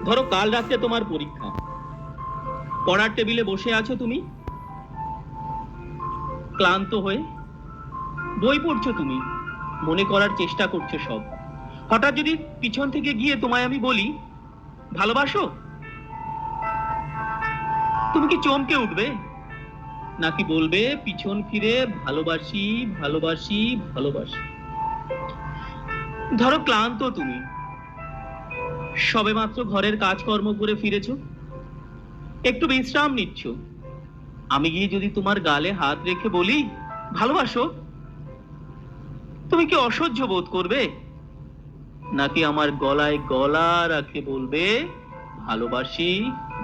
ধরো কাল রাতে তোমার পরীক্ষা, পড়ার টেবিলে বসে আছো তুমি ক্লান্ত হয়ে, বই পড়ছো তুমি, মনে করার চেষ্টা করছো সব। হঠাৎ যদি পিছন থেকে গিয়ে তোমায় আমি বলি ভালোবাসো, তুমি কি চমকে উঠবে, নাকি বলবে পিছন ফিরে ভালোবাসি ভালোবাসি ভালোবাসি? ধরো ক্লান্ত তুমি, সবেমাত্র ঘরের কাজকর্ম করে ফিরেছো, একটু বিশ্রাম নিচ্ছ, আমি গিয়ে যদি তোমার গালে হাত রেখে বলি ভালোবাসো, তুমি কি অসহ্য বোধ করবে, নাকি আমার গলায় গলা রাখে বলবে ভালোবাসি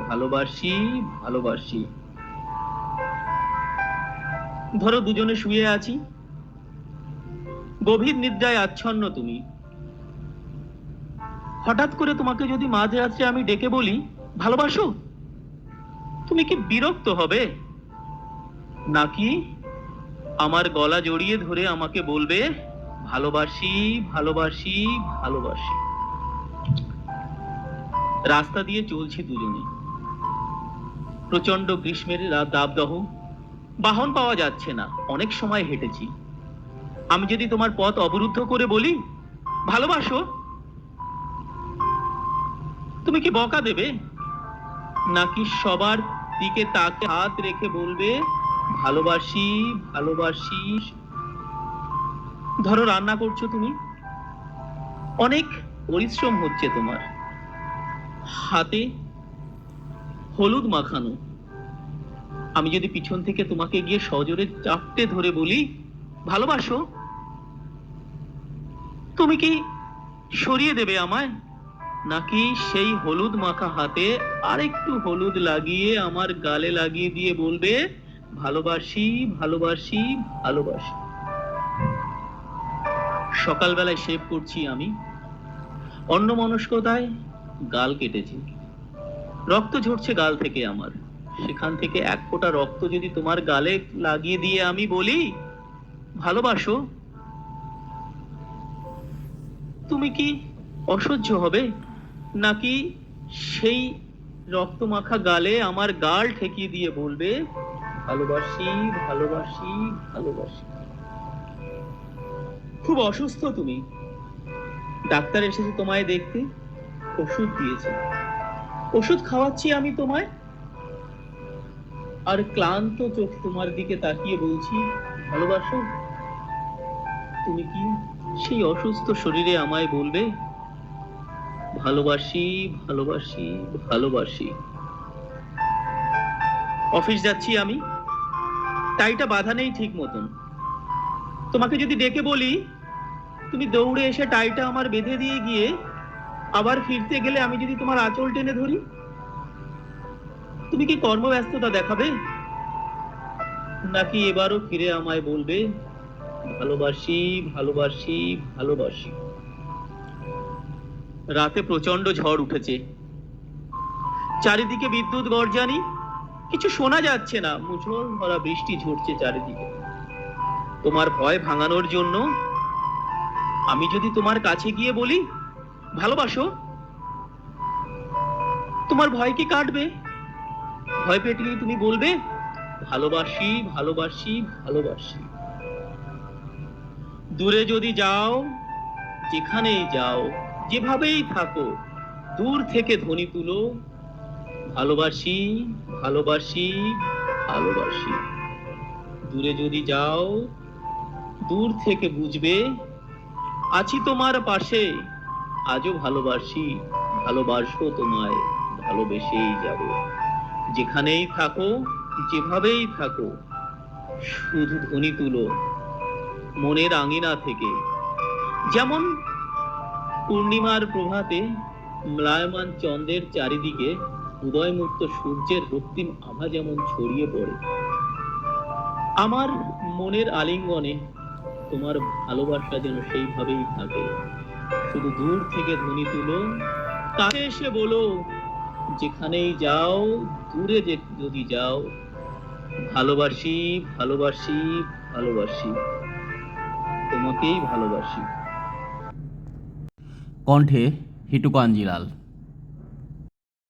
ভালোবাসি ভালোবাসি? ধরো দুজনে শুয়ে আছি, গভীর নিদ্রায় আচ্ছন্ন তুমি, হঠাৎ করে তোমাকে যদি মাঝরাত্রে আমি ডেকে বলি ভালোবাসো, তুমি কি বিরক্ত হবে, নাকি আমার গলা জড়িয়ে ধরে আমাকে বলবে ভালোবাসি ভালোবাসি ভালোবাসি? রাস্তা দিয়ে চলছি দুজনে, প্রচন্ড গ্রীষ্মের দাবদাহ, বাহন পাওয়া যাচ্ছে না, অনেক সময় হেঁটেছি, আমি যদি তোমার পথ অবরুদ্ধ করে বলি ভালোবাসো, তুমি কি বকা দেবে, নাকি সবার দিকে তাকে হাত রেখে বলবে ভালোবাসি ভালোবাসি? ধরো রান্না করছো তুমি, অনেক পরিশ্রম হচ্ছে তোমার, হাতে হলুদ মাখানো, আমি যদি পিছন থেকে তোমাকে গিয়ে সজোরে চাপটে ধরে বলি ভালোবাসো, তুমি কি সরিয়ে দেবে আমায়, নাকি সেই হলুদ মাখা হাতে আরেকটু হলুদ লাগিয়ে আমার গালে লাগিয়ে দিয়ে বলবে ভালোবাসি ভালোবাসি ভালোবাসি? সকালবেলায় শেভ করছি আমি, অন্যমনস্কতায় গাল কেটেছি, রক্ত ঝরছে গাল থেকে আমার, সেখান থেকে এক ফোঁটা রক্ত যদি তোমার গালে লাগিয়ে দিয়ে আমি বলি ভালোবাসো, তুমি কি অসহ্য হবে, নাকি সেই রক্ত মাখা গালে আমার গাল ঠেকিয়ে দিয়ে বলবে ভালোবাসি ভালোবাসি ভালোবাসি? খুব অসুস্থ তুমি, ডাক্তার এসেছে তোমায় দেখতে, ওষুধ দিয়েছে, ওষুধ খাওয়াচ্ছি আমি তোমায়, আর ক্লান্ত চোখ তোমার দিকে তাকিয়ে বলছি ভালোবাসো, তুমি কি সেই অসুস্থ শরীরে আমায় বলবে ভালোবাসি ভালোবাসি ভালোবাসি? অফিস যাচ্ছি আমি, টাইটা বাঁধা নেই ঠিক মতন, তোমাকে যদি ডেকে বলি তুমি দৌড়ে এসে টাইটা আমার বেঁধে দিয়ে গিয়ে আবার ফিরতে গেলে আমি যদি তোমার আঁচল টেনে ধরি, তুমি কি কর্মব্যস্ততা দেখাবে, নাকি এবারও ফিরে আমায় বলবে ভালোবাসি ভালোবাসি ভালোবাসি? রাতে প্রচন্ড ঝড় উঠেছে, চারিদিকে বিদ্যুৎ গর্জানি, কিছু শোনা যাচ্ছে না, মুষল ধরা বৃষ্টি ঝরছে চারিদিকে। তোমার ভয় ভাঙানোর জন্য আমি যদি তোমার কাছে গিয়ে বলি ভালোবাসো, তোমার ভয় কি কাটবে, ভয় পেটলে তুমি বলবে ভালোবাসি ভালোবাসি ভালোবাসি? দূরে যদি যাও, যেখানেই যাও, যেভাবেই থাকো, দূর থেকে ধ্বনি তুলো ভালোবাসি ভালোবাসি ভালোবাসি। দূরে যদি যাও, দূর থেকে বুঝবে আছি তোমার পাশে, আজও ভালোবাসি, ভালোবাসবো তোমায়, ভালোবেসেই যাব। যেখানেই থাকো, যেভাবেই থাকো, শুধু ধ্বনি তুলো মনের আঙিনা থেকে। যেমন পূর্ণিমার প্রভাতে ম্লায়মান চন্দ্রের চারিদিকে উদয়মুক্ত সূর্যের রক্তিম আভা যেমন ছড়িয়ে পড়ে, আমার মনের আলিঙ্গনে তোমার ভালোবাসা যেন সেইভাবেই থাকে। শুধু দূর থেকে ধ্বনি তুলো, কাছে এসে বলো যেখানেই যাও, দূরে যদি যাও, ভালোবাসি ভালোবাসি ভালোবাসি, তোমাকেই ভালোবাসি। কণ্ঠে হিটু কাঞ্জিলাল।